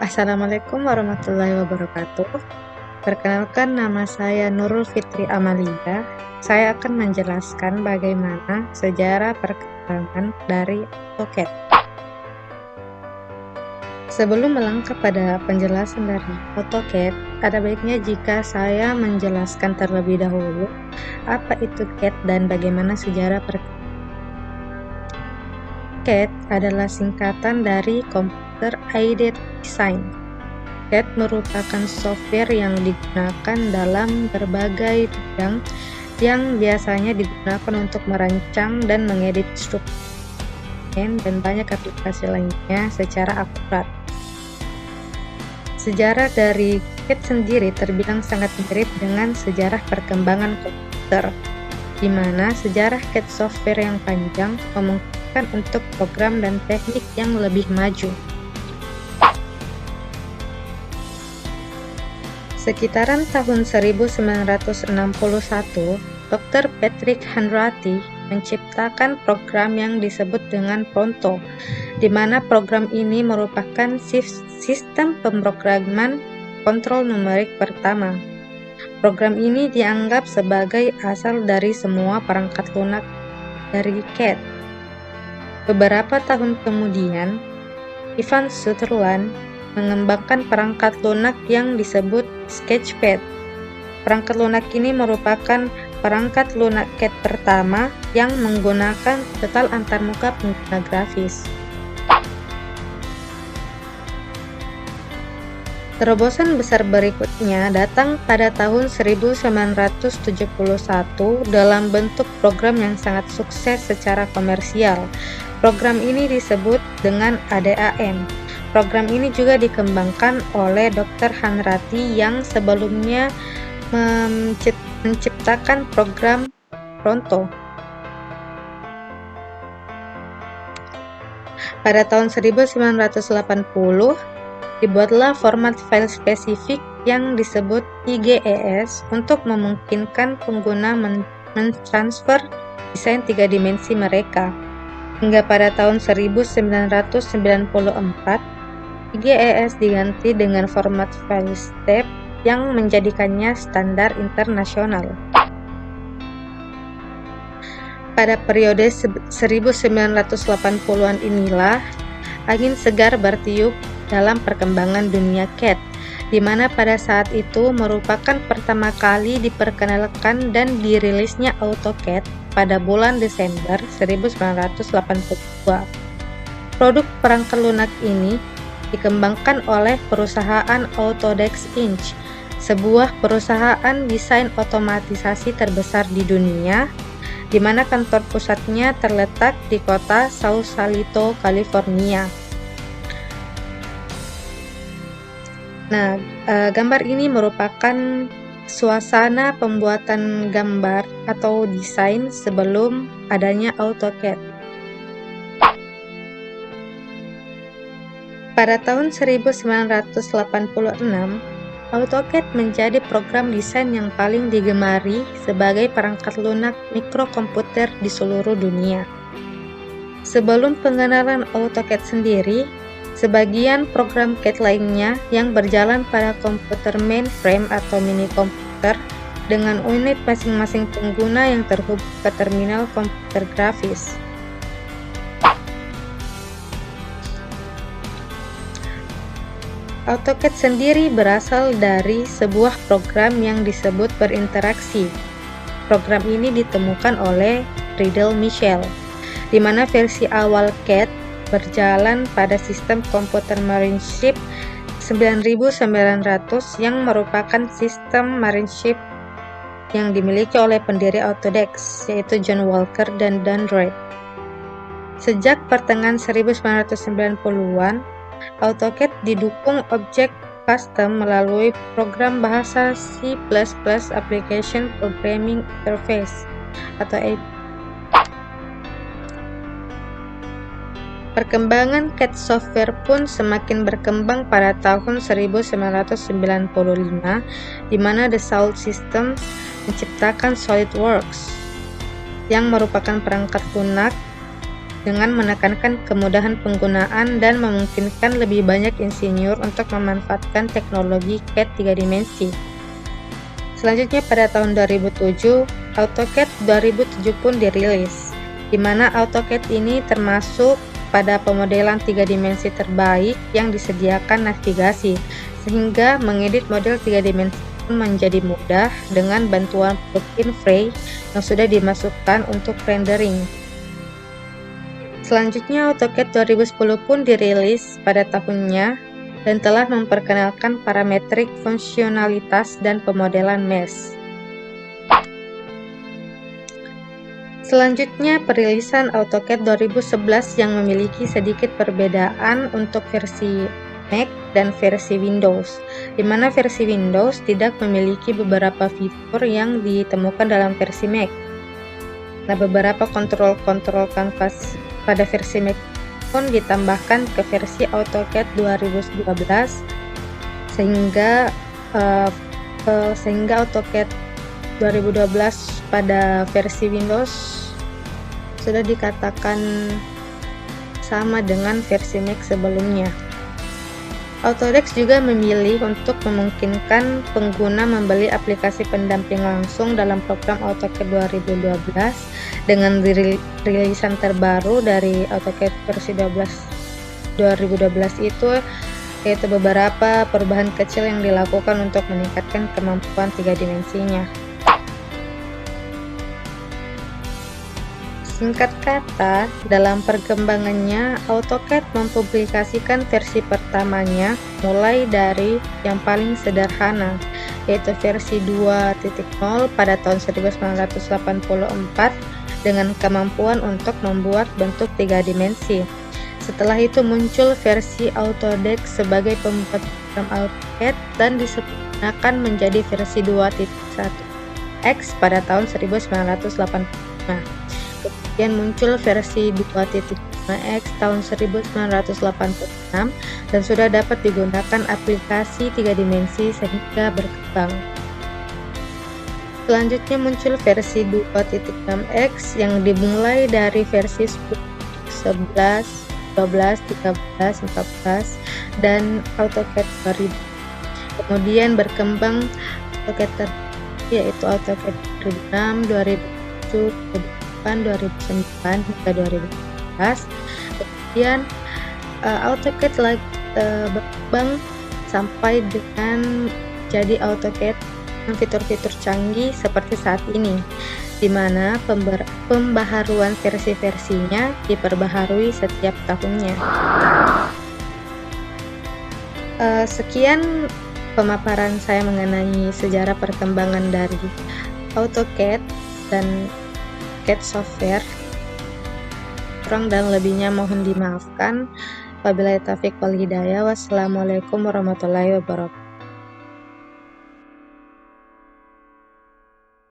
Assalamualaikum warahmatullahi wabarakatuh. Perkenalkan, nama saya Nurul Fitri Amalia. Saya akan menjelaskan bagaimana sejarah perkembangan dari AutoCAD. Sebelum melangkah pada penjelasan dari AutoCAD, ada baiknya jika saya menjelaskan terlebih dahulu apa itu CAD dan bagaimana sejarah perkembangan. CAD adalah singkatan dari Computer Aided Design. CAD merupakan software yang digunakan dalam berbagai bidang yang biasanya digunakan untuk merancang dan mengedit struktur dan banyak aplikasi lainnya secara akurat. Sejarah dari CAD sendiri terbilang sangat mirip dengan sejarah perkembangan komputer, di mana sejarah CAD software yang panjang memungkinkan untuk program dan teknik yang lebih maju. Sekitaran tahun 1961, Dr. Patrick Hanratty menciptakan program yang disebut dengan Pronto, di mana program ini merupakan sistem pemrograman kontrol numerik pertama. Program ini dianggap sebagai asal dari semua perangkat lunak dari CAD. Beberapa tahun kemudian, Ivan Sutherland mengembangkan perangkat lunak yang disebut Sketchpad. Perangkat lunak ini merupakan perangkat lunak CAD pertama yang menggunakan total antarmuka pengguna grafis. Terobosan besar berikutnya datang pada tahun 1971 dalam bentuk program yang sangat sukses secara komersial. Program ini disebut dengan ADAM. Program ini juga dikembangkan oleh Dr. Hanratty yang sebelumnya menciptakan program Pronto. Pada tahun 1980, dibuatlah format file spesifik yang disebut IGES untuk memungkinkan pengguna mentransfer desain 3 dimensi mereka. Hingga pada tahun 1994, IGES diganti dengan format file STEP yang menjadikannya standar internasional. Pada periode 1980-an inilah angin segar bertiup dalam perkembangan dunia CAD, di mana pada saat itu merupakan pertama kali diperkenalkan dan dirilisnya AutoCAD pada bulan Desember 1982. Produk perangkat lunak ini dikembangkan oleh perusahaan Autodesk Inc., sebuah perusahaan desain otomatisasi terbesar di dunia, di mana kantor pusatnya terletak di kota Sausalito, California. Nah, gambar ini merupakan suasana pembuatan gambar atau desain sebelum adanya AutoCAD. Pada tahun 1986, AutoCAD menjadi program desain yang paling digemari sebagai perangkat lunak mikrokomputer di seluruh dunia. Sebelum pengenalan AutoCAD sendiri, sebagian program CAD lainnya yang berjalan pada komputer mainframe atau mini komputer dengan unit masing-masing pengguna yang terhubung ke terminal komputer grafis. AutoCAD sendiri berasal dari sebuah program yang disebut berinteraksi. Program ini ditemukan oleh Riddle Mitchell, di mana versi awal CAD berjalan pada sistem komputer Marineship 9900 yang merupakan sistem Marineship yang dimiliki oleh pendiri Autodesk, yaitu John Walker dan Dan Roy. Sejak pertengahan 1990-an, AutoCAD didukung objek custom melalui program bahasa C++ Application Programming Interface atau API. Perkembangan CAD software pun semakin berkembang pada tahun 1995, di mana Dassault Systèmes menciptakan SolidWorks, yang merupakan perangkat lunak dengan menekankan kemudahan penggunaan dan memungkinkan lebih banyak insinyur untuk memanfaatkan teknologi CAD 3 dimensi. Selanjutnya pada tahun 2007, AutoCAD 2007 pun dirilis, di mana AutoCAD ini termasuk pada pemodelan 3 dimensi terbaik yang disediakan navigasi, sehingga mengedit model 3 dimensi pun menjadi mudah dengan bantuan plugin Fray yang sudah dimasukkan untuk rendering. Selanjutnya AutoCAD 2010 pun dirilis pada tahunnya dan telah memperkenalkan parametrik fungsionalitas dan pemodelan mesh. Selanjutnya perilisan AutoCAD 2011 yang memiliki sedikit perbedaan untuk versi Mac dan versi Windows, di mana versi Windows tidak memiliki beberapa fitur yang ditemukan dalam versi Mac. Nah, beberapa kontrol kanvas pada versi Mac pun ditambahkan ke versi AutoCAD 2012 sehingga AutoCAD 2012 pada versi Windows sudah dikatakan sama dengan versi Mac sebelumnya. Autodesk juga memilih untuk memungkinkan pengguna membeli aplikasi pendamping langsung dalam program AutoCAD 2012 dengan rilisan terbaru dari AutoCAD versi 2012 itu, yaitu beberapa perubahan kecil yang dilakukan untuk meningkatkan kemampuan 3 dimensinya. Singkat kata, dalam perkembangannya, AutoCAD mempublikasikan versi pertamanya mulai dari yang paling sederhana, yaitu versi 2.0 pada tahun 1984 dengan kemampuan untuk membuat bentuk 3 dimensi. Setelah itu muncul versi Autodesk sebagai pembuat program AutoCAD dan disempurnakan menjadi versi 2.1x pada tahun 1985. Kemudian muncul versi 2.5x tahun 1986 dan sudah dapat digunakan aplikasi 3 dimensi sehingga berkembang. Selanjutnya muncul versi 2.6x yang dimulai dari versi 10, 11, 12, 13, 14 dan AutoCAD 2000. Kemudian berkembang AutoCAD terbaru yaitu AutoCAD 2006, 2007, 2009 hingga 2011. Kemudian AutoCAD lagi berkembang sampai dengan jadi AutoCAD dengan fitur-fitur canggih seperti saat ini, di mana pembaharuan versi-versinya diperbaharui setiap tahunnya. Sekian pemaparan saya mengenai sejarah perkembangan dari AutoCAD dan CAD software. Kurang dan lebihnya mohon dimaafkan. Wabillahi taufiq wal hidayah. Wassalamualaikum warahmatullahi wabarakatuh.